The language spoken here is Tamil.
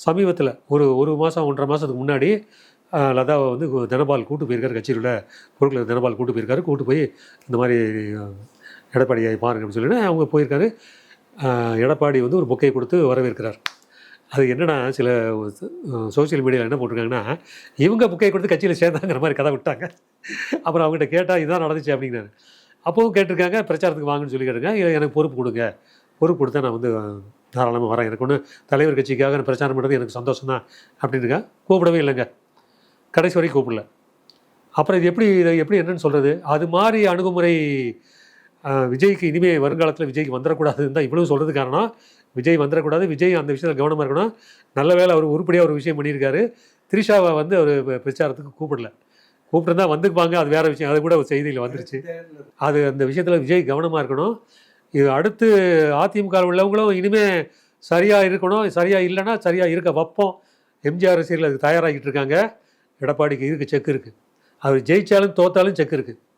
சமீபத்தில் ஒரு ஒரு மாதம் 1.5 மாதத்துக்கு முன்னாடி லதாவை வந்து தனபால் கூட்டு போயிருக்காரு, கட்சியில் உள்ள பொருட்களை தனபால் கூட்டு போயிருக்காரு. கூட்டு போய் இந்த மாதிரி எடப்பாடியை பாருங்கன்னு சொல்லிட்டு அவங்க போயிருக்காரு. எடப்பாடி வந்து ஒரு பொக்கை கொடுத்து வரவேற்கிறார். அது என்னென்னா, சில சோசியல் மீடியாவில் என்ன போட்டிருக்காங்கன்னா, இவங்க புக்கை கொடுத்து கட்சியில் சேர்ந்தாங்கிற மாதிரி கதை விட்டாங்க. அப்புறம் அவங்ககிட்ட கேட்டால் இதுதான் நடந்துச்சு அப்படிங்கிறாரு. அப்போவும் கேட்டிருக்காங்க, பிரச்சாரத்துக்கு வாங்கன்னு சொல்லி கேட்டிருக்காங்க. எனக்கு பொறுப்பு கொடுங்க, பொறுப்பு கொடுத்தா நான் வந்து தாராளமாக வரேன், எனக்கு ஒன்று தலைவர் கட்சிக்காக நான் பிரச்சாரம் பண்ணுறது எனக்கு சந்தோஷம் தான் அப்படின்ட்டுருக்கா. கூப்பிடவே இல்லைங்க, கடைசி வரைக்கும் கூப்பிடல. அப்புறம் இதை எப்படி என்னன்னு சொல்கிறது? அது மாதிரி அணுகுமுறை விஜய்க்கு இனிமேல் வருங்காலத்தில் விஜய்க்கு வந்துடக்கூடாதுன்னு தான் இவ்வளவு சொல்கிறது காரணம். விஜய் வந்துடக்கூடாது, விஜய் அந்த விஷயத்தில் கவனமாக இருக்கணும். நல்ல வேளை அவர் உருப்படியாக ஒரு விஷயம் பண்ணியிருக்காரு. த்ரிஷாவை வந்து அவர் பிரச்சாரத்துக்கு கூப்பிடல. கூப்பிட்டுருந்தா வந்துக்குப்பாங்க, அது வேறு விஷயம். அது கூட ஒரு செய்தியில் வந்துருச்சு. அது அந்த விஷயத்தில் விஜய் கவனமாக இருக்கணும். இது அடுத்து அதிமுக உள்ளவங்களும் இனிமேல் சரியாக இருக்கணும். சரியாக இல்லைன்னா சரியாக இருக்க வைப்போம். எம்ஜிஆர் ரசிகர்கள் அதுக்கு தயாராகிட்டு இருக்காங்க. எடப்பாடிக்கு இருக்குது, செக் இருக்குது. அவர் ஜெயித்தாலும் தோற்றாலும் செக் இருக்குது.